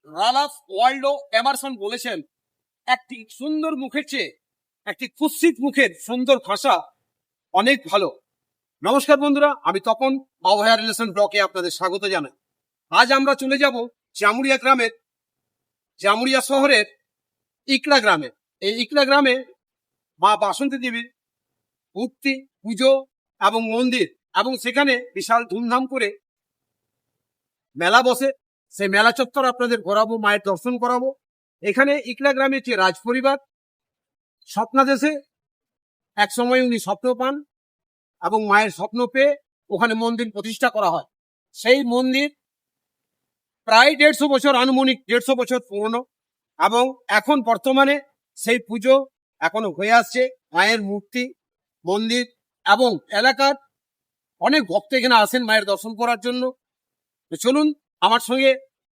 রালাফ Waldo Emerson বলেছেন, একটি সুন্দর মুখের চেয়ে একটি কুৎসিত মুখের সুন্দর ভাষা অনেক ভালো। নমস্কার বন্ধুরা, আমি তপন আবহাওয়া রিলেশন ব্লকে আপনাদের স্বাগত জানাই। আজ আমরা চলে যাব জামুরিয়া শহরের ইকড়া গ্রামে। এই ইকড়া গ্রামে মা বাসন্তী দেবীর মূর্তি, পুজো এবং মন্দির, এবং সেখানে বিশাল ধুমধাম করে মেলা বসে। সেই মেলা চত্বর আপনাদের ঘোরাবো, মায়ের দর্শন করাবো। এখানে ইকড়া গ্রামে যে রাজ পরিবার স্বপ্নাদেশে এক সময় উনি স্বপ্ন পান এবং মায়ের স্বপ্ন পেয়ে ওখানে মন্দির প্রতিষ্ঠা করা হয়। সেই মন্দির প্রায় 150 বছর, আনুমানিক 150 বছর পুরনো, এবং এখন বর্তমানে সেই পুজো এখনো হয়ে আসছে। মায়ের মূর্তি, মন্দির এবং এলাকার অনেক ভক্ত এখানে আসেন মায়ের দর্শন করার জন্য। তো চলুন আমার সঙ্গে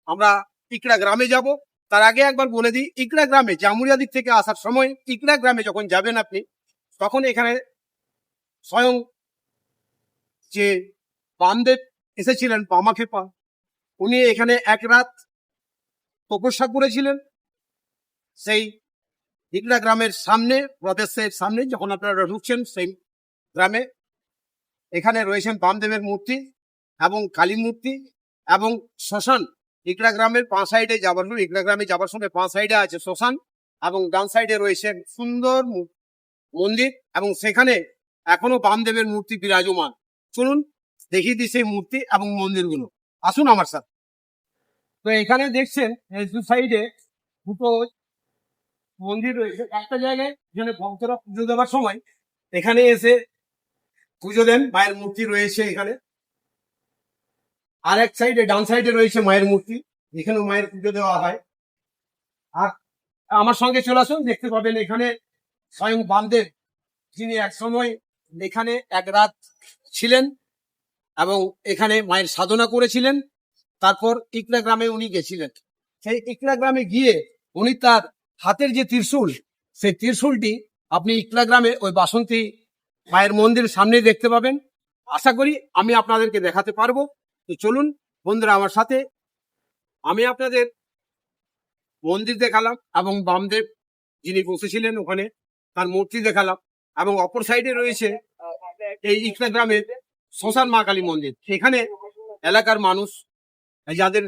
আমরা ইকড়া গ্রামে যাব। তার আগে একবার বলে দিই, ইকড়া গ্রামে জামুরিয়া দিক থেকে আসার সময় ইকড়া গ্রামে যখন যাবেন আপনি, তখন এখানে স্বয়ং যে বামদেব এসেছিলেন, বামাখেপা, উনি এখানে এক রাত তপস্যা করেছিলেন। সেই ইকড়া গ্রামের সামনে, প্রদেশের সামনে যখন আপনারা ঢুকছেন সেই গ্রামে, এখানে রয়েছেন বামদেবের মূর্তি এবং কালী মূর্তি এবং শ্মশান। ইকড়া গ্রামের 5 সাইডে যাবার, ইকড়া গ্রামে যাবার সময় 5 সাইডে আছে শ্মশান, এবং ডান সাইডে রয়েছে সুন্দর মন্দির, এবং সেখানে এখনো বামদেবের মূর্তি বিরাজমান। চলুন দেখিয়ে দিই সেই মূর্তি এবং মন্দিরগুলো, আসুন আমার সাথে। তো এখানে দেখছেন এই দু সাইডে দুটো মন্দির রয়েছে। একটা জায়গায় যেখানে ভক্তরা পুজো দেওয়ার সময় এখানে এসে পুজো দেন, মায়ের মূর্তি রয়েছে এখানে। আর এক সাইডে, ডান সাইডে রয়েছে মায়ের মূর্তি, এখানেও মায়ের পুজো দেওয়া হয়। আর আমার সঙ্গে চলে আসুন, দেখতে পাবেন এখানে স্বয়ং বামদেব, যিনি এক সময় এখানে এক রাত ছিলেন এবং এখানে মায়ের সাধনা করেছিলেন। তারপর ইকড়া গ্রামে উনি গেছিলেন। সেই ইকড়া গ্রামে গিয়ে উনি তার হাতের যে ত্রিশূল, সেই ত্রিশূলটি আপনি ইকড়া গ্রামে ওই বাসন্তী মায়ের মন্দিরের সামনে দেখতে পাবেন। আশা করি আমি আপনাদেরকে দেখাতে পারবো। তো চলুন বন্ধুরা আমার সাথে। আমি আপনাদের মন্দির দেখালাম এবং বামদেব যিনি বসেছিলেন ওখানে তার মূর্তি দেখালাম, এবং অপর সাইডে রয়েছে এই ইকড়া গ্রামের শ্মশান মা কালী মন্দির। সেখানে এলাকার মানুষ যাদের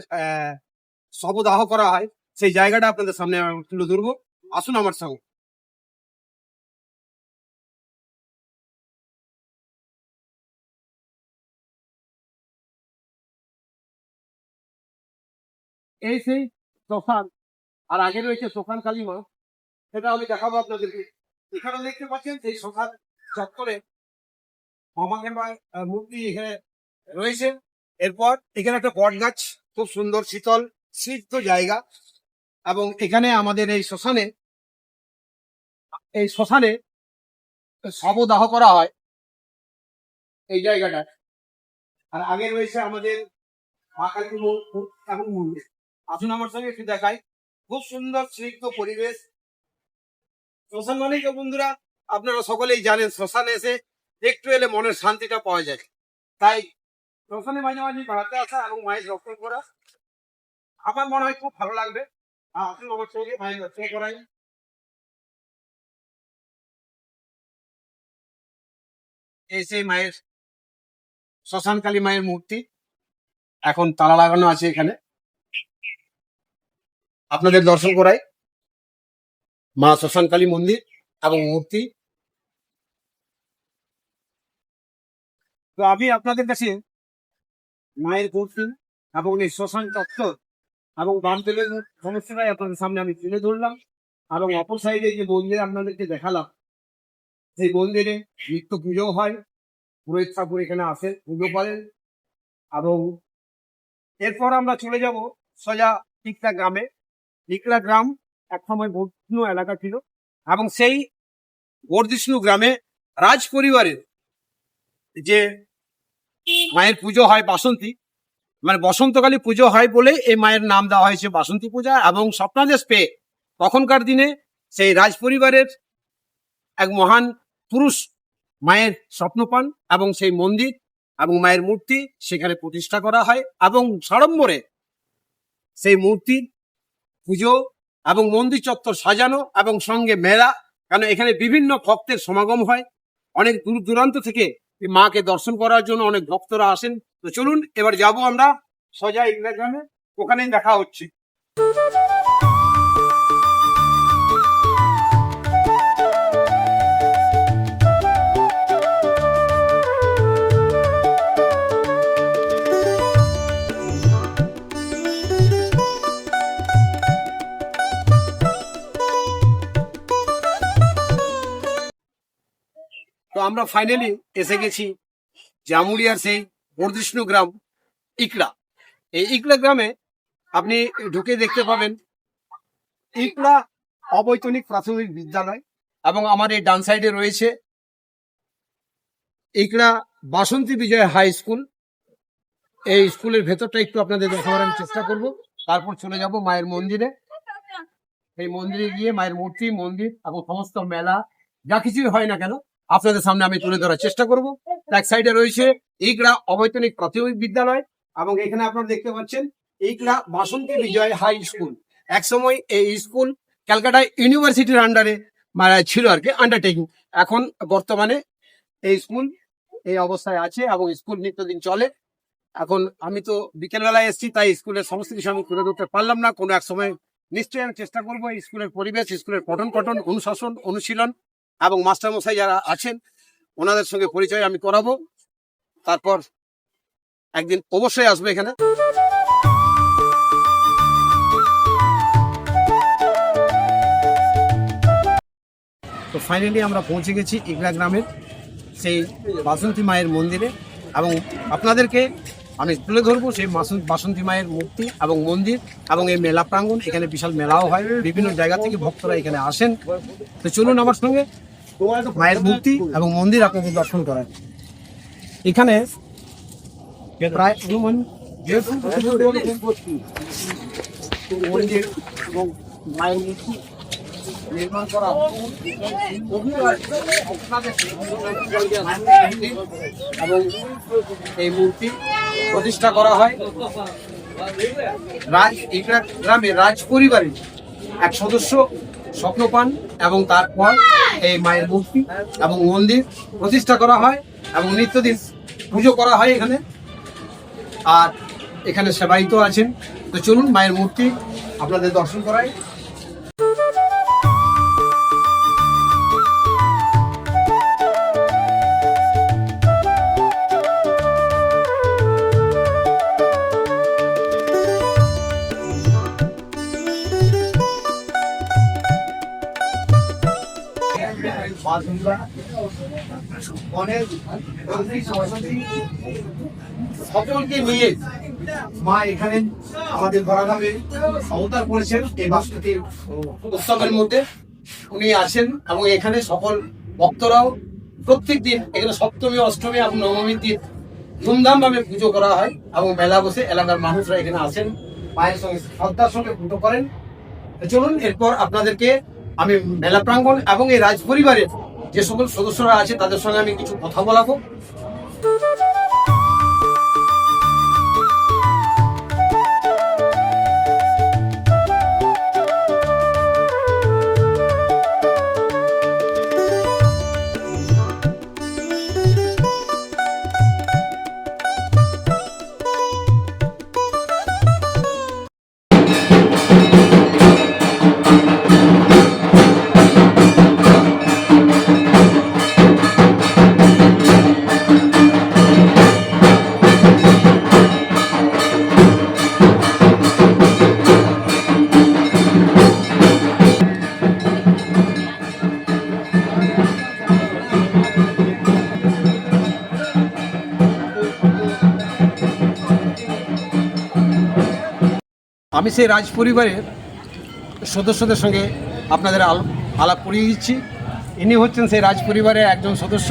শবদাহ করা হয়, সেই জায়গাটা আপনাদের সামনে তুলে ধরবো, আসুন আমার সঙ্গে। এই সেই শ্মশান, আর আগে রয়েছে শ্মশান কালী মা, সেটা আমি দেখাবো আপনাদেরকে। এখানে দেখতে পাচ্ছেন সেই শ্মশান চত্বরে মামাকে মূর্তি এখানে রয়েছে। এরপর এখানে একটা বট গাছ, খুব সুন্দর শীতল স্নিগ্ধ জায়গা, এবং এখানে আমাদের এই শ্মশানে শবদাহ করা হয় এই জায়গাটা। আর আগে রয়েছে আমাদের মা কালী এবং মন্দির। আসুন আমার সঙ্গে একটু দেখাই, খুব সুন্দর স্নিগ্ধ পরিবেশ। শ্মশান মানেই তো বন্ধুরা আপনারা সকলেই জানেন, শ্মশানে এসে একটু এলে মনের শান্তিটা পাওয়া যায়। তাই শ্মশানে মাঝে মাঝে বেড়াতে আসা এবং মায়ের দর্শন করা আমার মনে হয় খুব ভালো লাগবে। আসুন আমার সঙ্গে মায়ের দর্শন করাই। এই সেই মায়ের শ্মশান কালী মায়ের মূর্তি, এখন তালা লাগানো আছে এখানে, আপনাদের দর্শন করাই মা শ্মশান কালী মন্দির এবং মূর্তি। তো আমি আপনাদের কাছে মায়ের মূর্তি এবং এই শ্মশান চত্বর এবং বামদেবের সমস্যাটাই আপনাদের সামনে আমি তুলে ধরলাম, এবং অপর সাইডে যে মন্দির আপনাদেরকে দেখালাম, সেই মন্দিরে নিত্য পুজো হয়। পুরোহিত ঠাকুর এখানে আসে, পুজো করেন। এবং এরপর আমরা চলে যাব সোজা ইকড়া গ্রামে। ইকড়া গ্রাম এক সময় বর্ধিষ্ণু এলাকা ছিল, এবং সেই বর্ধিষ্ণু গ্রামে রাজ পরিবারের যে মায়ের পুজো হয় বাসন্তী, মানে বসন্তকালী পুজো হয় বলে এই মায়ের নাম দেওয়া হয়েছে বাসন্তী পূজা। এবং স্বপ্নাদেশ পেয়ে তখনকার দিনে সেই রাজ পরিবারের এক মহান পুরুষ মায়ের স্বপ্ন পান, এবং সেই মন্দির এবং মায়ের মূর্তি সেখানে প্রতিষ্ঠা করা হয়, এবং সাড়ম্বরে সেই মূর্তির পুজো এবং মন্দির চত্বর সাজানো এবং সঙ্গে মেলা, কারণ এখানে বিভিন্ন ভক্তের সমাগম হয়। অনেক দূর দূরান্ত থেকে এই মাকে দর্শন করার জন্য অনেক ভক্তরা আসেন। তো চলুন এবার যাব আমরা সোজা ইগলা গ্রামে, ওখানেই দেখা হচ্ছে। তো আমরা ফাইনালি এসে গেছি জামুরিয়ার সেই বর্ধিষ্ণু গ্রাম ইকড়া। এই ইকড়া গ্রামে আপনি ঢুকে দেখতে পাবেন ইকড়া অবৈতনিক প্রাথমিক বিদ্যালয়, এবং আমার এই ডান সাইডে রয়েছে ইকড়া বাসন্তী বিজয় হাই স্কুল। এই স্কুলের ভেতরটা একটু আপনাদের দেখাবার আমি চেষ্টা করব, তারপর চলে যাব মায়ের মন্দিরে। এই মন্দিরে গিয়ে মায়ের মূর্তি, মন্দির এবং সমস্ত মেলা যা কিছুই হয় না কেন আপনাদের সামনে আমি তুলে ধরার চেষ্টা করব। এক সাইডে রয়েছে ইকড়া অবৈতনিক প্রাথমিক বিদ্যালয়, এবং এখানে আপনারা দেখতে পাচ্ছেন ইকড়া বাসন্তী বিজয় হাই স্কুল। একসময় এই স্কুল ক্যালকাটা ইউনিভার্সিটির আন্ডারে ছিল আর কি, আন্ডারটেকিং। এখন বর্তমানে এই স্কুল এই অবস্থায় আছে এবং স্কুল নিত্যদিন চলে। এখন আমি তো বিকেলবেলায় এসেছি, তাই স্কুলের সমস্ত কিছু আমি তুলে ধরতে পারলাম না। কোনো এক সময় নিশ্চয়ই আমি চেষ্টা করবো এই স্কুলের পরিবেশ, স্কুলের পঠন পাঠন, অনুশাসন, অনুশীলন এবং মাস্টারমশাই যারা আছেন ওনাদের সঙ্গে পরিচয় আমি করাবো। তারপর একদিন অবশ্যই আসবে এখানে। তো ফাইনালি আমরা পৌঁছে গেছি ইকড়া গ্রামের সেই বাসন্তী মায়ের মন্দিরে, এবং আপনাদেরকে আমি তুলে ধরবো সেই বাসন্তী মায়ের মূর্তি এবং মন্দির এবং এই মেলা প্রাঙ্গণ। এখানে বিশাল মেলাও হয়, বিভিন্ন জায়গা থেকে ভক্তরা এখানে আসেন। তো চলুন আমার সঙ্গে মায়ের মূর্তি এবং মন্দির আপনাদের দর্শন করায়। এখানে প্রায় অনুমান মন্দির এবং মায়ের মূর্তি নির্মাণ করা এবং এই মূর্তি প্রতিষ্ঠা করা হয় ইকড়া গ্রামে রাজ পরিবারের এক সদস্য স্বপ্ন পান, এবং তারপর এই মায়ের মূর্তি এবং মন্দির প্রতিষ্ঠা করা হয় এবং নিত্যদিন পুজো করা হয় এখানে। আর এখানে সেবায়িত আছেন। তো চলুন মায়ের মূর্তি আপনাদের দর্শন করাই। সকলকে নিয়ে মা এখানে আমাদের ধরাধামে অবতার করেছেন। এই বাসন্তী উৎসবের মধ্যে উনি আছেন, এবং এখানে সকল ভক্তরাও প্রত্যেক দিন এখানে সপ্তমী, অষ্টমী এবং নবমীর দিন ধুমধাম ভাবে পুজো করা হয় এবং মেলা বসে। এলাকার মানুষরা এখানে আসেন, মায়ের সঙ্গে শ্রদ্ধার সঙ্গে পুজো করেন। চলুন এরপর আপনাদেরকে আমি মেলা প্রাঙ্গণ এবং এই রাজ পরিবারের যে সকল সদস্যরা আছে তাদের সঙ্গে আমি কিছু কথা বলাবো। আমি সেই রাজ পরিবারের সদস্যদের সঙ্গে আপনাদের আলাপ করিয়ে দিচ্ছি। ইনি হচ্ছেন সেই রাজ পরিবারের একজন সদস্য।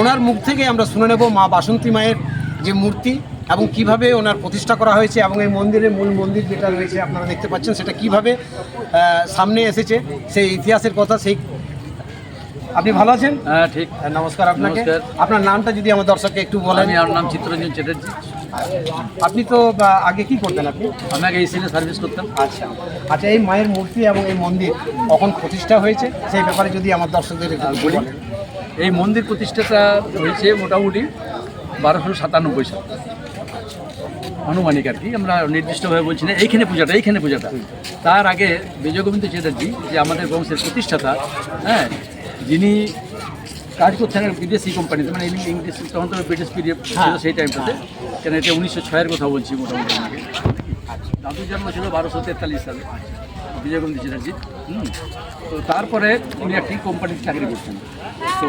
ওনার মুখ থেকে আমরা শুনে নেব মা বাসন্তী মায়ের যে মূর্তি এবং কিভাবে ওনার প্রতিষ্ঠা করা হয়েছে, এবং এই মন্দিরের মূল মন্দির যেটা রয়েছে আপনারা দেখতে পাচ্ছেন সেটা কিভাবে সামনে এসেছে, সেই ইতিহাসের কথা। সেই আপনি ভালো আছেন? হ্যাঁ ঠিক। নমস্কার আপনাকে। আপনার নামটা যদি আমার দর্শককে একটু বলেন। আমার নাম চিত্তরঞ্জন চ্যাটার্জি। আপনি তো আগে কি করতেন আপনি? আমি আগে এই সিনে সার্ভিস করতাম। আচ্ছা আচ্ছা, এই মায়ের মূর্তি এবং এই মন্দির কখন প্রতিষ্ঠা হয়েছে সেই ব্যাপারে যদি আমার দর্শকদের একটু বলি, বলেন। এই মন্দির প্রতিষ্ঠাটা হয়েছে মোটামুটি 1297 সাল আনুমানিক আর কি, আমরা নির্দিষ্টভাবে বলছি না। এইখানে পূজাটা তার আগে বিজয়গোবিন্দ চ্যাটার্জি যে আমাদের বংশের প্রতিষ্ঠাতা, হ্যাঁ, যিনি কাজ করছেন বিদেশি কোম্পানিতে, মানে ইংলিশ, তখন তো ব্রিটিশ পিরিয়ড ছিল সেই টাইমটাতে, কেন এটা 1906-এর কথা বলছি মোটামুটি আমাকে। দাদুর জন্ম ছিল 1243 সালে বিজয়গোবিন্দ চ্যাটার্জি। তো তারপরে উনি একটি কোম্পানিতে চাকরি করতেন। তো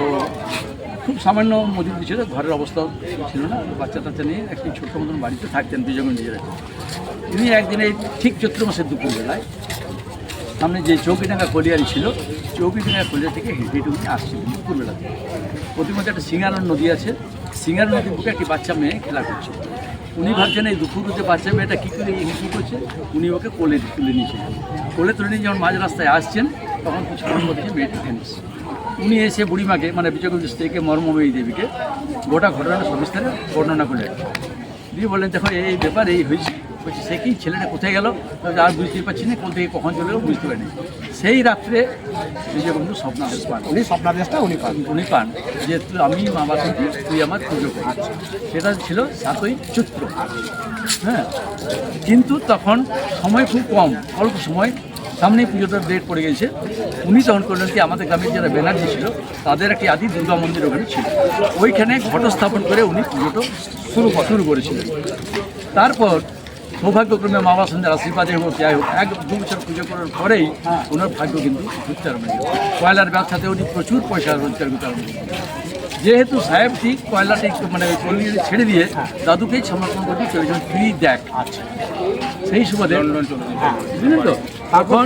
খুব সামান্য মজুরি ছিল, ঘরের অবস্থাও ছিল না, বাচ্চা টাচ্চা নিয়ে একটি ছোট্ট মতন বাড়িতে থাকতেন বিজয়গোবিন্দ চ্যাটার্জি। তিনি একদিন এই ঠিক চৈত্র মাসের দুপুরবেলায় সামনে যে চৌকিডাঙ্গা কলিয়ারি ছিল, চৌকিডাঙ্গা কলিয়ারি থেকে হেঁটে উনি আসছিলেন দুপুরবেলাতে। প্রতিমধ্যে একটা সিঙ্গার নদী আছে, সিঙ্গার নদীর বুকে একটি বাচ্চা মেয়ে খেলা করছে। উনি ভাবছেন এই দুপুরে যে বাচ্চা মেয়েটা কী করে কী করছে, উনি ওকে কোলে তুলে নিয়েছিলেন। কোলে তুলে নিয়ে যখন মাঝ রাস্তায় আসছেন তখন কিছু মধ্যে মেয়েটি টেনিস। উনি এসে বুড়িমাকে, মানে বিজয়গোবিন্দ স্ত্রীকে, মর্মময়ী দেবীকে গোটা ঘটনাটা সবিস্তারে বর্ণনা করলেন। দিয়ে বললেন, দেখো এই ব্যাপার এই হয়েছে। বলছি, সে কি, ছেলেটা কোথায় গেল? আর বুঝতেই পারছি না, কোন থেকে কখন চলে গেল বুঝতে পারিনি। সেই রাত্রে বিজয়বন্ধু স্বপ্নাদেশ পান। স্বপ্নাদেশটা উনি পান যে আমি মা বাসন্তী, তুই আমার পুজো কর। সেটা ছিল 7ই চৈত্র। হ্যাঁ, কিন্তু তখন সময় খুব কম, অল্প সময়, সামনেই পুজোটার ডেট পড়ে গেছে। উনি তখন করলেন কি, আমাদের গ্রামের যারা ব্যানার্জি ছিল তাদের একটি আদি দুর্গা মন্দির ওখানে ছিল, ওইখানে ঘট স্থাপন করে উনি পুজোটা শুরু করেছিলেন। তারপর সৌভাগ্যক্রমে মা বাসন্তের আশীর্বাদে হোক, যাই হোক, 1-2 বছর পুজো করার পরেই ওনার ভাগ্য কিন্তু ঘুরতে আরম্ভ হয়ে গেল। কয়লার ব্যবসাতে উনি প্রচুর পয়সা রোজগার করতে আরম্ভ করলেন। যেহেতু সাহেবটি কয়লাটি মানে কলিয়ারি ছেড়ে দিয়ে দাদুকেই সমর্পণ করতে চলেছেন, তুই দেখ। আচ্ছা, সেই সুবাদে বুঝলেন তো, তখন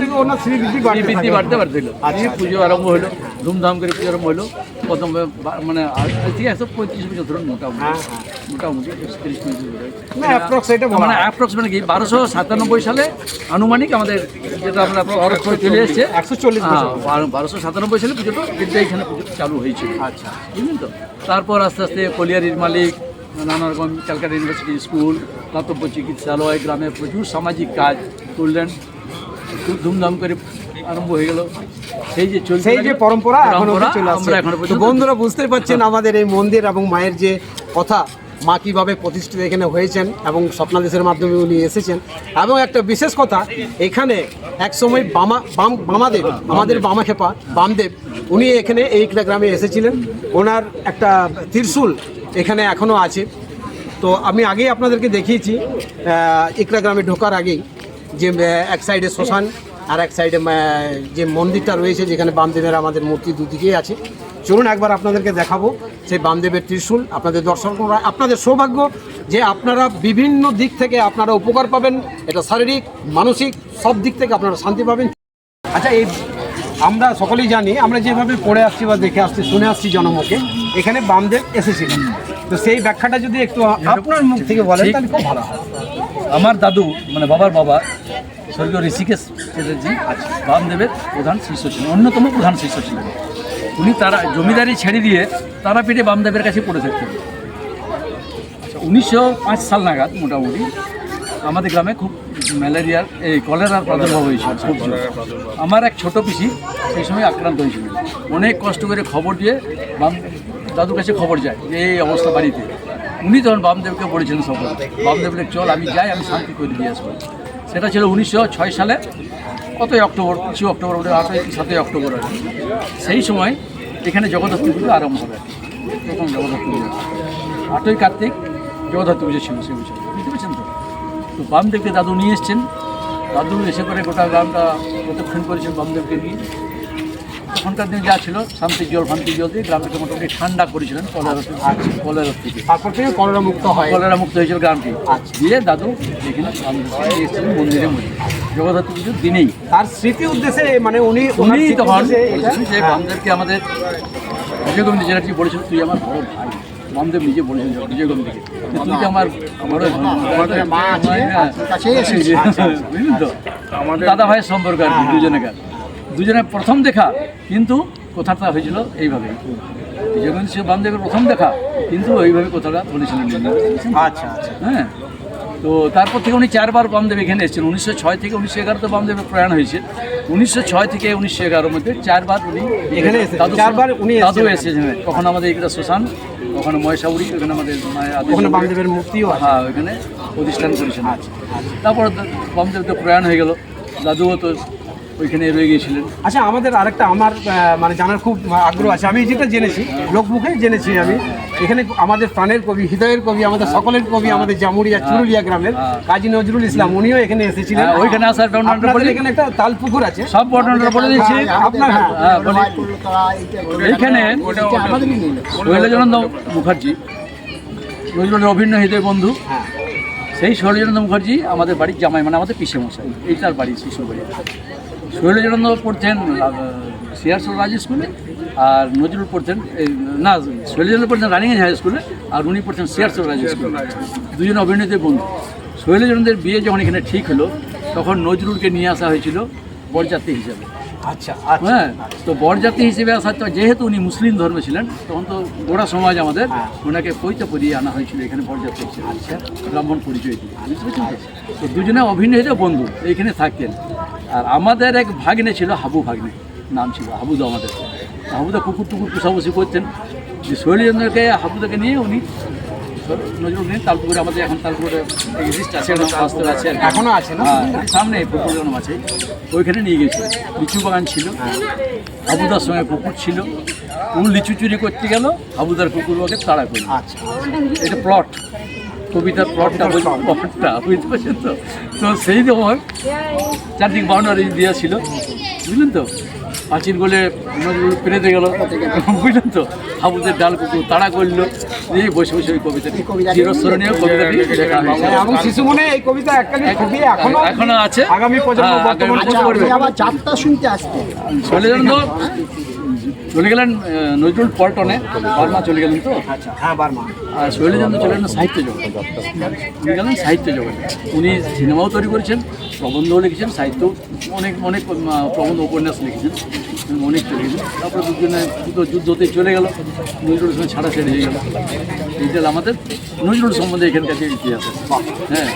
বৃদ্ধি বাড়তে দিল। আজকে পুজো আরম্ভ হলো, ধুমধাম করে পুজো আরম্ভ হলো। প্রথম মানে 135 বছর ধরুন মোটামুটি 30 মানে অ্যাপ্রক্সিমেট কি 1297 সালে আনুমানিক আমাদের যেটা আমরা চলে এসছে 1297 সালে পুজোটা, কিন্তু এইখানে পুজো চালু হয়েছিল। আচ্ছা, বুঝলেন তো। তারপর আস্তে আস্তে কলিয়ারির মালিক, নানা রকম ক্যালকাটা ইউনিভার্সিটি, স্কুল, দাতব্য চিকিৎসালয়, গ্রামে প্রচুর সামাজিক কাজ করলেন। খুব ধুমধাম করে আরম্ভ হয়ে গেল সেই যে পরম্পরা এখনো চলে আসছে। তো বন্ধুরা বুঝতে পারছেন আমাদের এই মন্দির এবং মায়ের যে কথা, মা কীভাবে প্রতিষ্ঠিত এখানে হয়েছেন এবং স্বপ্নাদেশের মাধ্যমে উনি এসেছেন। এবং একটা বিশেষ কথা, এখানে একসময় বামাদেব, আমাদের বামাখেপা বামদেব, উনি এখানে এই গ্রামে এসেছিলেন। ওনার একটা ত্রিশূল এখানে এখনও আছে। তো আমি আগেই আপনাদেরকে দেখিয়েছি ইকরা গ্রামে ঢোকার আগেই যে এক সাইডে শ্মশান আর এক সাইডে যে মন্দিরটা রয়েছে, যেখানে বামদেবের আমাদের মূর্তি দুদিকেই আছে। চলুন একবার আপনাদেরকে দেখাবো সেই বামদেবের ত্রিশূল। আপনাদের দর্শন করা আপনাদের সৌভাগ্য যে আপনারা বিভিন্ন দিক থেকে আপনারা উপকার পাবেন, এটা শারীরিক মানসিক সব দিক থেকে আপনারা শান্তি পাবেন। আচ্ছা, এই আমরা সকলেই জানি, আমরা যেভাবে পড়ে আসছি বা দেখে আসছি, শুনে আসছি জনমুখে, এখানে বামদেব এসেছিলেন। তো সেই ব্যাখ্যাটা যদি একটু আপনার মুখ থেকে বলেন তাহলে খুব ভালো হয়। আমার দাদু, মানে বাবার বাবা স্বর্গীয় ঋষিকেশ চ্যাটার্জি বামদেবের প্রধান শিষ্য ছিলেন, অন্যতম প্রধান শিষ্য ছিলেন। উনি তারা জমিদারি ছেড়ে দিয়ে তারাপীঠে বামদেবের কাছে পড়ে থাকতেন। 1905 সাল নাগাদ মোটামুটি আমাদের গ্রামে খুব ম্যালেরিয়ার, এই কলেরার প্রাদুর্ভাব হয়েছিল খুব জোর। আমার এক ছোটো পিসি সেই সময় আক্রান্ত হয়েছিল। অনেক কষ্ট করে খবর দিয়ে দাদুর কাছে খবর যায় যে এই অবস্থা বাড়িতে। উনি তখন বামদেবকে বলেছিলেন, সফল বামদেবকে, চল আমি যাই, আমি শান্তি করে দিয়ে আসবো। সেটা ছিল 1906 সালে, কতই অক্টোবর, 25 অক্টোবর, 7ই অক্টোবর আর কি। সেই সময় এখানে জগদ্ধাত্রী পুজো আরম্ভ হবে। প্রথম জগদ্ধাত্রী পুজো 8ই কার্তিক জগদ্ধাত্রী পুজো ছিল সেই বছর, বুঝতে পেরেছেন তো। তো বামদেবকে দাদু নিয়ে এসছেন। দাদু এসে করে গোটা গ্রামটা প্রদক্ষিণ করেছেন বামদেবকে নিয়ে। তখনকার দিনে যা ছিল শান্তির জল ফান্তির জল দিয়ে গ্রামটাকে মোটামুটি ঠান্ডা করেছিলেন কলেরা থেকে। তারপর থেকে কলেরা মুক্ত হয়েছিল গ্রামটি। দিয়ে দাদু এখানে এসেছিলেন মন্দিরের মধ্যে জগদ্ধাত্রী পুজোর দিনেই। তার স্মৃতি উদ্দেশ্যে মানে উনি তখন যে বামদেবকে আমাদের বিজয়গোবিন্দ চ্যাটার্জি বলেছিল, তুই আমার বড় ভাই। বামদেব নিজে বলেছেন বিজয়গোবিন্দকে, তুই তো আমার বড় দাদা ভাইয়ের সম্পর্ক আর কি, দুজনের প্রথম দেখা। কিন্তু কথাটা হয়েছিল এইভাবেই। বিজয়গঞ্জ ছিল বামদেবের প্রথম দেখা, কিন্তু ওইভাবে কথাটা বলেছিলেন। আচ্ছা আচ্ছা। হ্যাঁ, তো তারপর থেকে উনি 4 বার বামদেব এখানে এসেছেন। 1906 থেকে 1911 তো বামদেবের প্রয়াণ হয়েছে। 1906 থেকে 1911 মধ্যে 4 বার উনি এখানে এসেছেন। 4 বার উনি দাদু এসেছেন। এসেছেন। কখনো আমাদের এখানে শ্মশান, কখনো ময়সাবুড়ি, ওখানে আমাদের ওখানে বামদেবের মূর্তিও আছে। হ্যাঁ, ওইখানে প্রতিষ্ঠান করেছেন। তারপর বামদেব তো প্রয়াণ হয়ে গেল, দাদুও তো ওইখানে রয়ে গিয়েছিলেন। আচ্ছা, আমাদের আরেকটা আমার মানে জানার খুব আগ্রহ আছে। আমি যেটা জেনেছি, লোকমুখে জেনেছি আমি, এখানে আমাদের প্রাণের কবি, হৃদয়ের কবি, আমাদের সকলের কবি, আমাদের জামুরিয়া চুরুলিয়া গ্রামের কাজী নজরুল ইসলাম, উনিও এখানে এসেছিলেন। ওইখানে আসার আপনাদের এখানে একটা তাল পুকুর আছে, সব বর্ণনা বলে দিচ্ছি আপনার। এইখানে শৈলজানন্দ মুখার্জি, নজরুলের অভিন্ন হৃদয় বন্ধু, সেই শৈলজানন্দ মুখার্জি আমাদের বাড়ির জামাই, মানে আমাদের পিসে মশাই, এই তার বাড়ি শিশু বাড়ি। শৈলজানন্দ পড়তেন সিআরসোল রাজ স্কুলে, আর নজরুল পড়তেন না, শৈলজানন্দ পড়তেন রানিগঞ্জ হাই স্কুলে, আর উনি পড়তেন সিআরসোল রাজ স্কুলে। দুজনে অভিনয় বন্ধু। শৈলজানন্দের বিয়ে যখন এখানে ঠিক হলো, তখন নজরুলকে নিয়ে আসা হয়েছিল বরযাত্রী হিসাবে। আচ্ছা। হ্যাঁ, তো বরযাত্রী হিসেবে আসা, তো যেহেতু উনি মুসলিম ধর্মে ছিলেন, তখন তো গোড়া সমাজ আমাদের ওনাকে পৈতে পরিয়ে আনা হয়েছিল এখানে বরযাত্রী হিসেবে। আচ্ছা, ব্রাহ্মণ পরিচয় দিয়ে, বুঝতে পেরেছেন তো? তো দুজনে অভিনয় বন্ধু এইখানে থাকতেন। আর আমাদের এক ভাগ্নে ছিল, হাবু ভাগ্নে নাম ছিল, হাবুদা। আমাদের হাবুদা কুকুর টুকুর পোষাবসি করতেন। যে শৈলচন্দ্রকে, হাবুদাকে নিয়ে উনি নজরুল নিয়ে তালপুকুরে, আমাদের এখন তালপুকুরে এক্সিস্ট আছে, বাস্তব আছে, এখনো আছে না? সামনে পুকুর জন্ম আছে, ওইখানে নিয়ে গেছিল। লিচু বাগান ছিল, হাবুদার সঙ্গে কুকুর ছিল। উনি লিচু চুরি করতে গেল, হাবুদার কুকুর ওকে তাড়া করল। আচ্ছা, এটা প্লট, কবিতার প্লটটা, প্লটটা বুঝতে পারছেন তো? তো সেই সময় চারদিক বাউন্ডারি দেওয়া ছিল, বুঝলেন তো? পাঁচিল গোলে নজরুল পেরেতে গেল, বুঝলেন তো? হাবুদের ডাল কুকুর তাড়া করলো, এই বসে বসে ওই কবিতাটি, চিরস্মরণীয় কবিতাটি লেখা হয়েছে। এবং শিশু মনে এই কবিতা একটা ছবি এখনো আছে, আগামী প্রজন্ম বর্তমান করবে। আবার যাত্রা শুনতে আসতে শৈলজানন্দ চলে গেলেন নজরুল পল্টনে, বার্মা চলে গেলেন তো। আচ্ছা, হ্যাঁ, বার্মা। আর শৈলজানন্দ চলে গেলেন সাহিত্য জগৎ, উনি গেলেন সাহিত্য জগতে। উনি সিনেমাও তৈরি করেছেন, প্রবন্ধও লিখেছেন, সাহিত্য অনেক অনেক প্রবন্ধ উপন্যাস লিখেছেন, অনেক চলে গেছেন। তারপরে দুজনে দুটো যুদ্ধতে চলে গেল, নজরুলের সঙ্গে ছাড়াছাড়ি হয়ে গেল। এইটা আমাদের নজরুল সম্বন্ধে এখানকার যে ইতিহাস আছে। হ্যাঁ,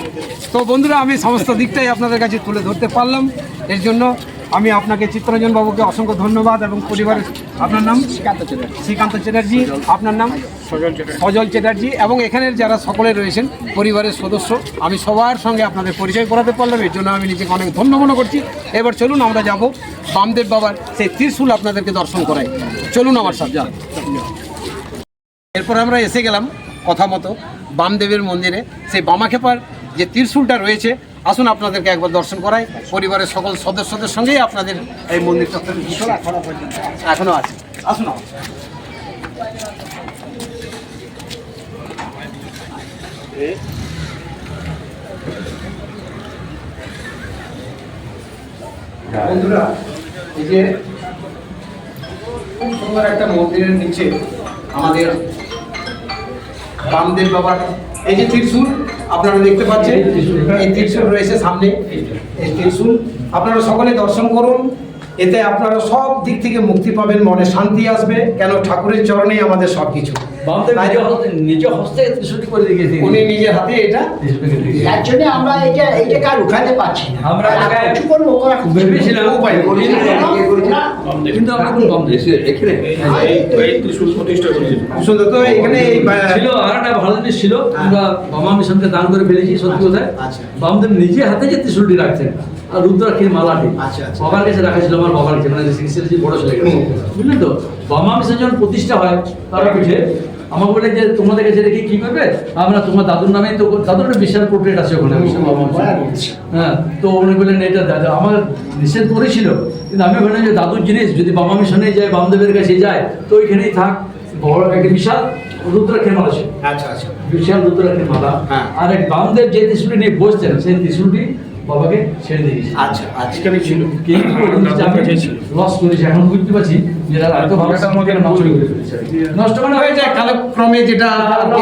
তো বন্ধুরা, আমি সমস্ত দিকটাই আপনাদের কাছে তুলে ধরতে পারলাম। এর জন্য আমি আপনাকে, চিত্তরঞ্জন বাবুকে অসংখ্য ধন্যবাদ, এবং পরিবারের, আপনার নাম? শ্রীকান্ত চ্যাটার্জি। আপনার নাম? সজল চ্যাটার্জি। এবং এখানের যারা সকলে রয়েছেন পরিবারের সদস্য, আমি সবার সঙ্গে আপনাদের পরিচয় করাতে পারলাম, এর জন্য আমি নিজেকে অনেক ধন্য মনে করছি। এবার চলুন আমরা যাব বামদেব বাবার সেই ত্রিশূল আপনাদেরকে দর্শন করাই। চলুন আমার সাথে। এরপর আমরা এসে গেলাম কথা মতো বামদেবের মন্দিরে। সেই বামাখেপার যে ত্রিশূলটা রয়েছে, আসুন আপনাদেরকে একবার দর্শন করাই। পরিবারের সকল সদস্যদের সঙ্গেই আপনাদের এই মন্দির চত্বর এখনো আছে। আসুন। বন্ধুরা, এই যে খুব সুন্দর একটা মন্দিরের নিচে আমাদের বামদেব বাবার এই যে ত্রিশূল আপনারা দেখতে পাচ্ছেন, এই ত্রিশূল রয়েছে সামনে। এই ত্রিশূল আপনারা সকলে দর্শন করুন, এতে আপনারা সব দিক থেকে মুক্তি পাবেন, মনে শান্তি আসবে, কেন ঠাকুরের চরণেই আমাদের সব কিছু। নিজে হস্তে ত্রিশূলটি করে দিয়েছি, উনি নিজের হাতে এটা। যার জন্য আমরা এইটাকে আর উঠাতে পারছি না। আমরা কিছু করবো, ভেবেছিলাম উপায় নেই। কিন্তু আমরা কোন কম দিয়েছি এখানে সুন্দর। তো এখানে এই ছিল আর একটা ভালো জিনিস ছিল, আমরা বামা মিশনকে দান করে ফেলেছি। সত্যি কোথায় আচ্ছা। বামদেব নিজে হাতে যে ত্রিশূলটি রাখছেন, আর রুদ্রাক্ষীর মালাটি আচ্ছা, আচ্ছা। বাবার কাছে রাখা ছিল, আমার বাবার কাছে, মানে শ্রী বড় ছেলে কাছে, বুঝলেন তো? বামা মিশন যখন প্রতিষ্ঠা হয় তারা পিঠে আমার বলে যে তোমাদের কাছে রেখে কি করবে, আমরা তোমার দাদুর নামে, তো দাদুর একটা বিশাল পোর্ট্রেট আছে ওখানে। হ্যাঁ, তো উনি বললেন এটা দাদা, আমার নিষেধ করেছিল, কিন্তু আমি বললাম যে দাদুর জিনিস যদি বামা মিশনে যায়, বামদেবের কাছে যায়, তো ওইখানেই থাক। বড় একটা বিশাল রুদ্রাক্ষের মালা ছিল, আচ্ছা আচ্ছা, বিশাল রুদ্রাক্ষের মালা। হ্যাঁ। আর এক বামদেব যে ত্রিশূলটি নিয়ে বসতেন, সেই ত্রিশূলটি বাবাকে ছেড়ে দিয়েছি। আচ্ছা, আজকালই ছিল। কিন্তু লস করেছি, এখন বুঝতে পারছি যেটা এত ভালো নষ্ট করে ফেলেছে। নষ্ট মানে হয়ে যায় কালক্রমে, যেটা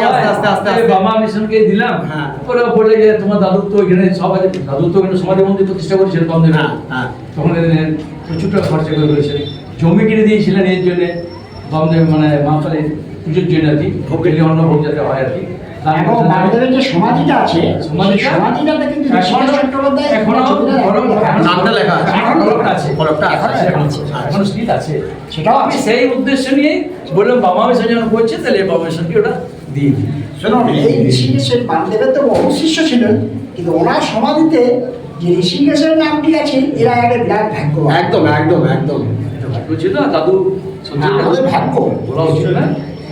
আস্তে আস্তে আস্তে আস্তে বামা মিশনকে দিলাম। হ্যাঁ। ওরা বলে যে তোমার দাদুর তো এখানে সবাই, দাদুর তো এখানে সমাধি মন্দির প্রতিষ্ঠা করেছিলেন বামদেব। হ্যাঁ, হ্যাঁ। তখন প্রচুর টাকা খরচা করে করেছিলেন, জমি কিনে দিয়েছিলেন এর জন্য। বামদেব মানে মহাকালীর পুজোর জন্য আর কি ভোগ গেলে অন্য ভোগ যাতে হয় আর কি। এবং বামদেবের যে সমাধিটা আছে সমাধিটাতে কিন্তু ঋষিকেশ চট্টোপাধ্যায় নামটা লেখা আছে, ফলকটা আছে, এখনো স্টিল আছে। সেটাও আমি আছে। সেই উদ্দেশ্য নিয়েই বললাম বাবা বিসর্জন করছে, তাহলে বাবা বিসর্জনকে ওটা দিয়ে দিই। শুনুন, এই ঋষিকেশের বামদেবের তো অবশিষ্ট ছিলেন, কিন্তু ওনার সমাধিতে যে ঋষিকেশের নামটি আছে এরা একটা বিরাট ভাগ্য। একদম একদম একদম। এটা ভাগ্য ছিল, দাদু সত্যি আমাদের ভাগ্য। বলা উচিত না,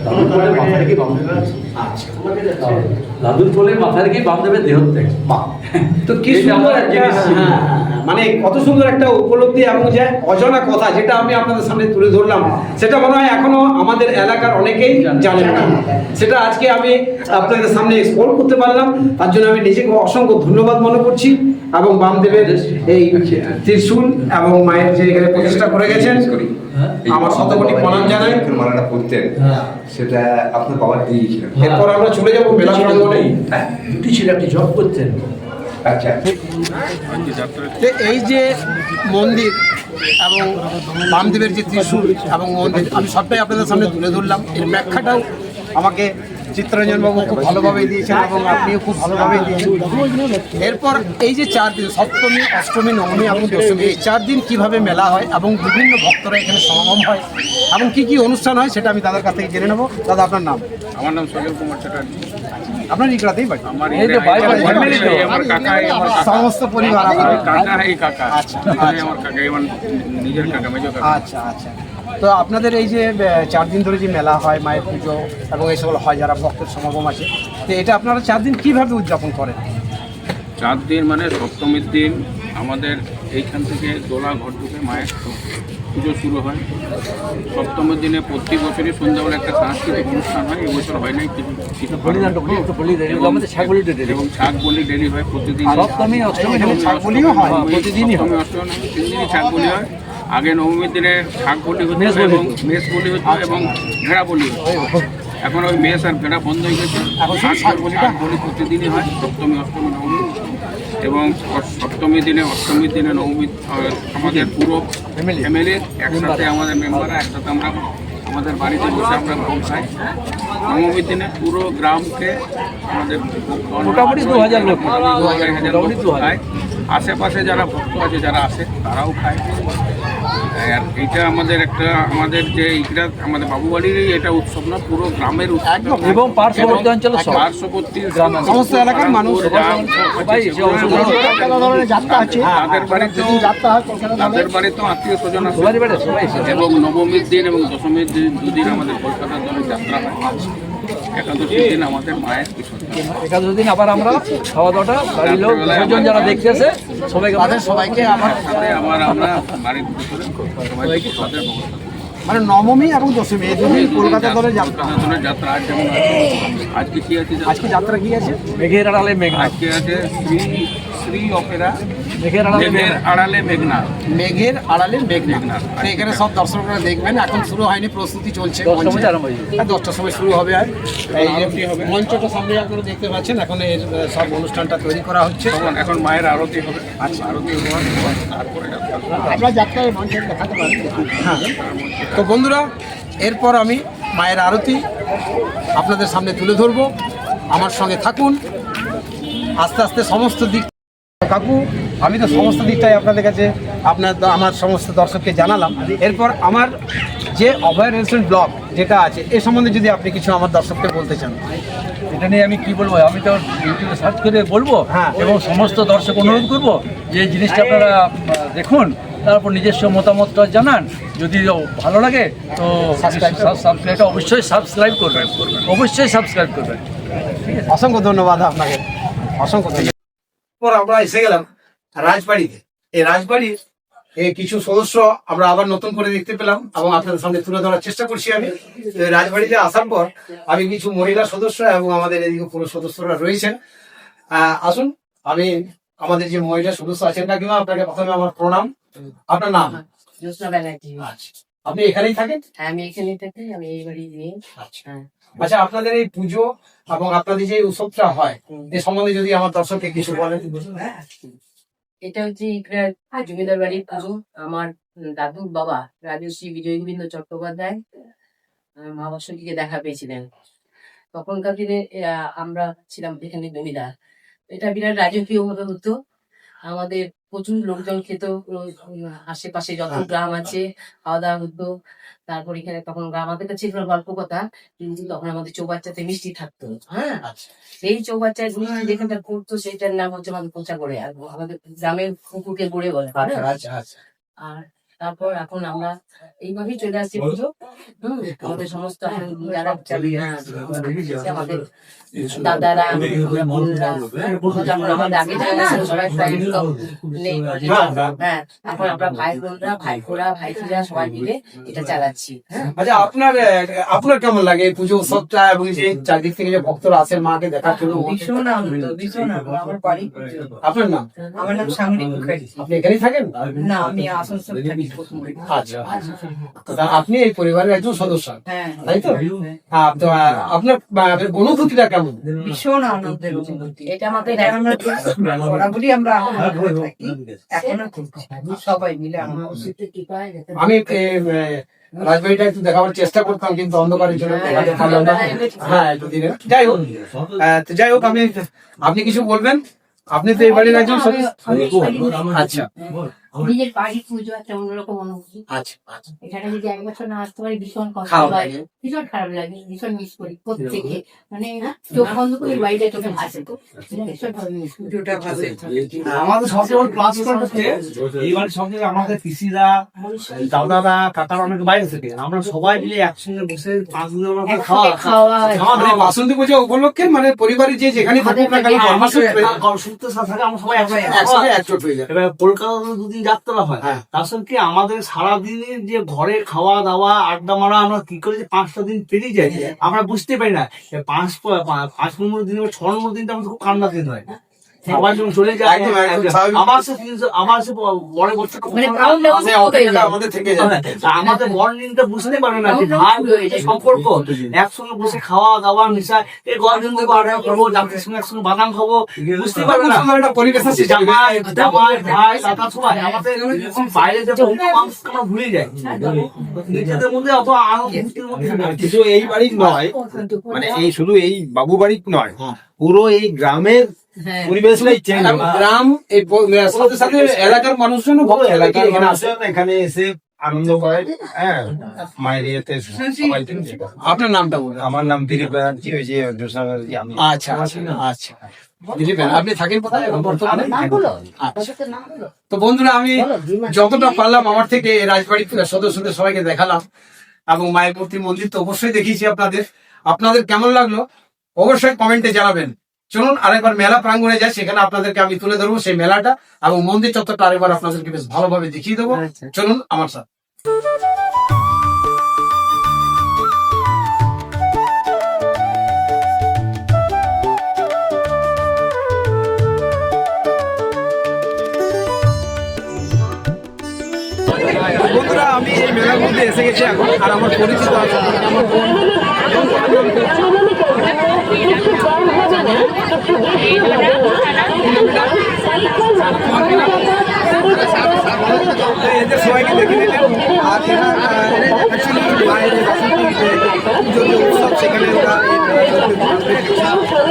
দাদুর কোলে মাথা রেখে বামদেবের আচ্ছা, দাদুর কোলে মাথা রেখে বামদেবের দেহত্যাগ। তো কি এটা সুন্দর আমার একটা জিনিস ছিল। মানে কত সুন্দর একটা উপলব্ধি এবং যে অজানা কথা যেটা আমি আপনাদের সামনে তুলে ধরলাম, সেটা মনে হয় এখনো আমাদের এলাকার অনেকেই জানেন না। সেটা আজকে আমি আপনাদের সামনে এক্সপ্লোর করতে পারলাম, তার জন্য আমি নিজেকে অসংখ্য ধন্যবাদ মনে করছি। এবং বামদেবের এই ত্রিশূল এবং মায়ের যে এখানে প্রতিষ্ঠা করে গেছেন, আমার শতকোটি প্রণাম জানাই। মালাটা পড়তেন সেটা আপনার বাবা দিয়েছিলেন। এরপর আমরা চলে যাবো মেলা প্রাঙ্গণে। দুটি ছিল, একটি জব করতেন। আচ্ছা, তো এই যে মন্দির এবং বামদেবের যে ত্রিশূল এবং মন্দির, আমি সবটাই আপনাদের সামনে তুলে ধরলাম। এর ব্যাখ্যাটাও আমাকে চিত্তরঞ্জন বাবু খুব ভালোভাবেই দিয়েছেন এবং আপনিও খুব ভালোভাবেই দিয়েছেন। এরপর এই যে 4 দিন, সপ্তমী, অষ্টমী, নবমী এবং দশমী, এই 4 দিন কীভাবে মেলা হয় এবং বিভিন্ন ভক্তরা এখানে সমাগম হয় এবং কি কি অনুষ্ঠান হয় সেটা আমি দাদার কাছ থেকে জেনে নেবো। দাদা, আপনার নাম? আমার নাম সজল কুমার চ্যাটার্জি। আপনার ইকরাতেই বাড়ি? আমার এই যে বাইরে family তো, আমার কাকা, আমার কাকা, সমস্ত পরিবার আমার আপনার? কাকা, এই কাকা, আচ্ছা, এই আমার কাকা, আমার নিজের কাকা, মেজো কাকা। আচ্ছা আচ্ছা। তো আপনাদের এই যে 4 দিন ধরে যে মেলা হয়, মায়ের পুজো এবং এই সকল হয়, যারা ভক্তের সমাগম আছে, তো এটা আপনারা 4 দিন কিভাবে উদযাপন করেন? 4 দিন মানে সপ্তমীর দিন আমাদের এইখান থেকে দোলা ঘর ঢুকে মায়ের পুজো শুরু হয়। সপ্তমীর দিনে প্রতি বছরই সন্ধ্যাবেলা একটা সাংস্কৃতিক অনুষ্ঠান হয়। এবছর হয় নাই, কিছু বলিদানটা বলি, একটু বলি দেয়, এগুলো আমাদের ছাগলি ডেটে এবং ছাগ বলি ডেলি হয় প্রতিদিন। সপ্তমী, অষ্টমী, এখানে ছাগ বলিও হয়? প্রতিদিনই হয়। সপ্তমী, অষ্টমী, 3 দিনই ছাগ বলি হয়। আগে নবমীর দিনে ছাগ বলি হতো মেষ বলি এবং হতো। মেষ বলি হতো এবং ভেড়া বলি হতো। এখন ওই মেষ আর ভেড়া বন্ধ হয়ে গেছে। এখন শুধু ছাগ বলিটা? ছাগ বলি প্রতিদিনই হয়, সপ্তমী, অষ্টমী, নবমী। এবং সপ্তমীর দিনে, অষ্টমীর দিনে, নবমী আমাদের পুরো ফ্যামিলির একসাথে, আমাদের মেম্বাররা একসাথে আমরা আমাদের বাড়িতে বসে আমরা ভোগ খাই। নবমীর দিনে পুরো গ্রামকে আমাদের মোটামুটি 2000 লোক। 2000 লোক মোটামুটি 2000 খায়। আশেপাশে যারা ভক্ত আছে, যারা আসে, তারাও খায়। আর এইটা আমাদের একটা, আমাদের যে এইটা আমাদের বাবুবাড়িরই এটা উৎসব না, পুরো গ্রামের উৎসব। একদম। এবং পার্শ্ববর্তী অঞ্চলের সব। পার্শ্ববর্তী গ্রামের সমস্ত এলাকার মানুষ সবাই এসে অংশগ্রহণ করে। কলকাতা ধরনের যাত্রা আছে, তাদের বাড়িতেও, যেদিন যাত্রা হয় কলকাতা ধরনের, তাদের বাড়িতেও আত্মীয় স্বজন আছে। সবারই বাড়ি, সবাই এসে। এবং নবমীর দিন এবং দশমীর দিন, দুদিন আমাদের কলকাতার দলের যাত্রা হয়। একাদশীর দিন আমাদের মায়ের বিসর্জন। একাদশ দিন আবার আমরা খাওয়া দাওয়াটা বাড়ির লোক লোকজন যারা দেখতে আসে সবাইকে তাদের সবাইকে আমার সাথে আমরা বাড়ির ভিতরে সবাইকে তাদের ব্যবস্থা করি। মানে নবমী এবং দশমী এই দুদিন কলকাতা ধরে যাত্রা। কলকাতা দলের যাত্রা আজ যেমন আছে, আজকে কি আছে জানো? আজকে যাত্রা কি আছে? মেঘের আড়ালে মেঘনা, আজকে আছে শ্রী অপেরা, মেঘের আড়ালে মেঘের মেঘনা। আড়ালে মেঘনা। মেঘের আড়ালে মেঘনা। মেঘনা। তো এখানে সব দর্শকরা দেখবেন, এখন শুরু হয়নি, প্রস্তুতি চলছে। 10টার মধ্যে আরম্ভ হয়ে যাবে। 10টার সময় শুরু হবে। আর এই যে মঞ্চটা সামনে আপনারা দেখতে পাচ্ছেন, এখন এর সব অনুষ্ঠানটা তৈরি করা হচ্ছে। এখন মায়ের আরতি হবে। আচ্ছা, আরতি হওয়ার পর তারপরে যাত্রা। আমরা যাত্রায় মঞ্চে দেখাতে পারি। হ্যাঁ। তো বন্ধুরা, এরপর আমি মায়ের আরতি আপনাদের সামনে তুলে ধরবো। আমার সঙ্গে থাকুন। আস্তে আস্তে সমস্ত দিক, কাকু, আমি তো সমস্ত দিকটাই আপনাদের কাছে আমার সমস্ত দর্শককে জানালাম। এরপর আমার যে অভয় রেস্টুরেন্ট ব্লগ যেটা আছে, এ সম্বন্ধে যদি আপনি কিছু আমার দর্শককে বলতে চান। এটা নিয়ে আমি কি বলবো, আমি তো ইউটিউবে সার্চ করে বলবো। হ্যাঁ। এবং সমস্ত দর্শক অনুরোধ করব যে এই জিনিসটা আপনারা দেখুন, তারপর নিজস্ব মতামতটা জানান। যদি ভালো লাগে তো সাবস্ক্রাইবটা অবশ্যই সাবস্ক্রাইব করবেন, অবশ্যই সাবস্ক্রাইব করবেন। অসংখ্য ধন্যবাদ আপনাকে, অসংখ্য ধন্যবাদ। পর আমরা এসে গেলাম রাজবাড়িতে। এই রাজবাড়ির কিছু সদস্য আমরা আবার নতুন করে দেখতে পেলাম এবং আপনাদের সামনে তুলে ধরার চেষ্টা করছি আমি। তো এই রাজবাড়িতে আসার পর আমি কিছু মহিলা সদস্য এবং আমাদের এদিকে পুরো সদস্যরা রয়েছেন। আসুন, আমি আমাদের যে মহিলা সদস্য আছেন, কাকিমা, আপনাকে প্রথমে আমার প্রণাম। আপনার নাম? জ্যোৎস্না ব্যানার্জি। আচ্ছা, আপনি এখানেই থাকেন? আমি এখানে থাকি, আমি এই বাড়ি নেই। আচ্ছা আচ্ছা, আপনাদের এই পুজো এবং আপনাদের যে উৎসবটা হয়, এ সম্বন্ধে যদি আমার দর্শককে কিছু বলেন। এটা হচ্ছে ইকরার জমিদার বাড়ির পুজো। আমার দাদুর বাবা রাজশ্রী বিজয় গোবিন্দ চট্টোপাধ্যায় মা বাসন্তীকে দেখা পেয়েছিলেন। তখনকার দিনে আমরা ছিলাম এখানে জমিদার। এটা বিরাট রাজকীয় ভাবে হতো। আমাদের প্রচুর লোকজন খেত, আশেপাশে যত গ্রাম আছে খাওয়া দাওয়া হতো। তারপর এখানে তখন আমাদের কাছে ছিল গল্প কথা, কিন্তু তখন আমাদের চৌবাচ্চাতে মিষ্টি থাকতো। হ্যাঁ, সেই চৌবাচ্চায় মিষ্টি যেখানটা করতো সেটার নাম হচ্ছে আমাদের পোঁচা করে, আর আমাদের গ্রামের কুকুরকে গড়ে বলে। আর তারপর এখন আমরা এইভাবেই চলে আসছি পুজো। আমাদের সমস্ত এখন যারা আমাদের দাদারা বোনরা, যখন আমাদের আগে যারা ছিল সবাই প্রায় সব নেই। হ্যাঁ, এখন আমরা ভাই বোনরা, ভাইপোরা, ভাইটিরা সবাই মিলে এটা চালাচ্ছি। হ্যাঁ, আচ্ছা, আপনার কেমন লাগে এই পুজো উৎসবটা এবং যে চারদিক থেকে যে ভক্তরা আছেন মাকে দেখার জন্য? ভীষণ আনন্দ, ভীষণ আনন্দ। আমার বাড়ি আপনার নাম? আমার নাম সামরিক মুখার্জি। আপনি এখানেই থাকেন? না, আমি আসানসোলে থাকি। আচ্ছা, তা আপনি এই পরিবারের একজন সদস্য, হ্যাঁ, তাই তো? তো আপনার অনুভূতিটা কেমন? ভীষণ আনন্দের অনুভূতি। এটা আমাদের বরাবরই আমরা আনন্দ করে থাকি, এখনো করছি সবাই মিলে আমরা। আমি রাজবাড়িটা একটু দেখাবার চেষ্টা করতাম, কিন্তু অন্ধকারের জন্য দেখাতে পারলাম না। হ্যাঁ, একটু দিনে যাই হোক। যাই হোক, আপনি কিছু বলবেন? আপনি তো এই বাড়ির একজন সদস্য। আচ্ছা নিজের বাড়ির পুজো একটা অন্যরকম অনুভূতি। আচ্ছা আচ্ছা। এখানে যদি এক বছর না আসতে পারি ভীষণ কষ্ট খারাপ হয়, লাগে। ভীষণ খারাপ লাগে, ভীষণ মিস করি প্রত্যেকে। মানে চোখ বন্ধ করে বাড়িটা চোখে ভাসে, তো ভীষণ ভাবে মিস করি। আমাদের সবচেয়ে বড় প্লাস পয়েন্ট হচ্ছে এইবার সবচেয়ে আমাদের পিসিরা, দাদারা, কাকারা অনেক বাইরে থেকে আমরা সবাই মিলে একসঙ্গে বসে 5 দিন আমরা খাওয়া খাওয়া মানে বাসন্তী পুজো উপলক্ষে মানে পরিবারের যে যেখানে থাকুক না কেন সূত্রে থাকে আমরা সবাই একসাথে একজোট হয়ে যায়। এবার কলকাতাতে দুদিন যাত্রা হয়, হ্যাঁ। তার সঙ্গে কি আমাদের সারাদিনের যে ঘরে খাওয়া দাওয়া আড্ডা মারা আমরা কি করে যে 5টা দিন পেরিয়ে যায় আমরা বুঝতে পারি না। 5-15 দিন 6 নম্বর দিনটা আমাদের খুব কান্না দিন হয়। সবাই যখন চলে যায় একদম, একদম স্বাভাবিক। আবার সে পরে বছর মানে ground level মানে অপেক্ষাটা আমাদের থেকে যায়। আমাদের বন্ডিংটা বুঝতে পারে না যে ভাই যে সম্পর্ক একসঙ্গে বসে খাওয়া দাওয়া মিশা এই গল্প করবো, জাতির সঙ্গে একসঙ্গে বাদাম খাবো, বুঝতে পারবে না। সুন্দর একটা পরিবেশ আছে। জামাই জামাই ভাই দাদা সবাই আমাদের যখন বাইরে যে বন্ধু মানুষ আমরা ভুলে যাই, নিজেদের মধ্যে অত আনন্দের মধ্যে শুধু এই বাড়ির নয়, মানে এই শুধু এই বাবু বাড়ির নয়, পুরো এই গ্রামের পরিবেশটাই চেঞ্জ। গ্রাম এই সাথে সাথে এলাকার মানুষজন এলাকার মানুষজন এখানে এসে আনন্দ করে। হ্যাঁ, মায়ের ইয়েতে সবাই। আপনার নামটা বলুন। আমার নাম দিলীপ ব্যানার্জি, ওই যে জোসনাগর যে আমি। আচ্ছা আচ্ছা আচ্ছা, দিলীপ, আপনি থাকেন কোথায় এখন বর্তমানে? আচ্ছা। তো বন্ধুরা, আমি যতটা পারলাম আমার থেকে রাজবাড়ির সদস্যদের সবাইকে দেখালাম, এবং মায়ের মূর্তি মন্দির তো অবশ্যই দেখিয়েছি আপনাদের। আপনাদের কেমন লাগলো অবশ্যই কমেন্টে জানাবেন। চলুন আরেকবার মেলা প্রাঙ্গণে যাই, সেখানে আপনাদেরকে আমি তুলে ধরবো সেই মেলাটা এবং মন্দির চত্বরটা আরেকবার আপনাদেরকে বেশ ভালোভাবে দেখিয়ে দেবো। চলুন আমার সাথে। বন্ধুরা, আমি এই মেলার মধ্যে এসে গেছি এখন, আর আমার পরিচিত আছে আমার বোন। এদের সবাইকে দেখে নিলেন, আর এরা actually মায়ের যে বাসন্তী পুজো যে উৎসব, সেখানে ওরা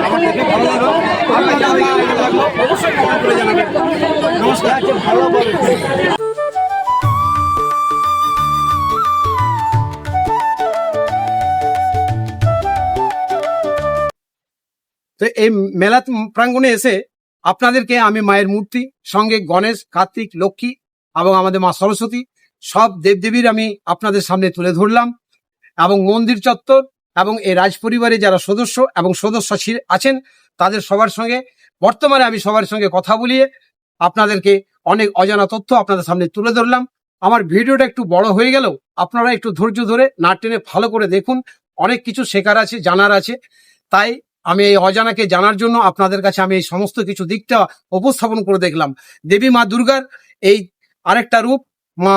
আমার দেখে ভালো লাগলো। আপনার কেমন লাগলো অবশ্যই কমেন্ট করে জানাবেন। নমস্কার, ভালো বলে। তো এই মেলা প্রাঙ্গণে এসে আপনাদেরকে আমি মায়ের মূর্তি সঙ্গে গণেশ, কার্তিক, লক্ষ্মী এবং আমাদের মা সরস্বতী সব দেবদেবীর আমি আপনাদের সামনে তুলে ধরলাম, এবং মন্দির চত্বর এবং এই রাজ পরিবারে যারা সদস্য এবং সদস্য আছেন তাদের সবার সঙ্গে বর্তমানে আমি সবার সঙ্গে কথা বলিয়ে আপনাদেরকে অনেক অজানা তথ্য আপনাদের সামনে তুলে ধরলাম। আমার ভিডিওটা একটু বড় হয়ে গেলেও আপনারা একটু ধৈর্য ধরে না টেনে ভালো করে দেখুন, অনেক কিছু শেখার আছে, জানার আছে। তাই আমি এই অজানাকে জানার জন্য আপনাদের কাছে আমি এই সমস্ত কিছু দিকটা উপস্থাপন করে দেখলাম। দেবী মা দুর্গার এই আরেকটা রূপ মা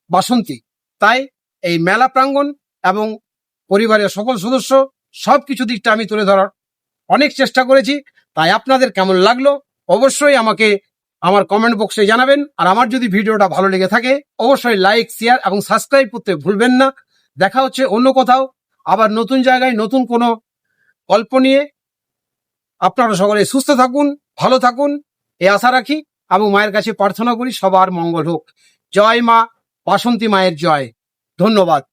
বাসন্তী। তাই এই মেলা প্রাঙ্গণ এবং পরিবারের সকল সদস্য সবকিছু দিকটা আমি তুলে ধরার অনেক চেষ্টা করেছি। তাই আপনাদের কেমন লাগলো অবশ্যই আমাকে আমার কমেন্ট বক্সে জানাবেন। আর আমার যদি ভিডিওটা ভালো লেগে থাকে অবশ্যই লাইক, শেয়ার এবং সাবস্ক্রাইব করতে ভুলবেন না। দেখা হচ্ছে অন্য কোথাও আবার নতুন জায়গায় নতুন কোনো গল্প নিয়ে আপনারা সকলে সুস্থ থাকুন, ভালো থাকুন, এই আশা রাখি এবং মায়ের কাছে প্রার্থনা করি সবার মঙ্গল হোক। জয় মা বাসন্তী মায়ের জয়। ধন্যবাদ।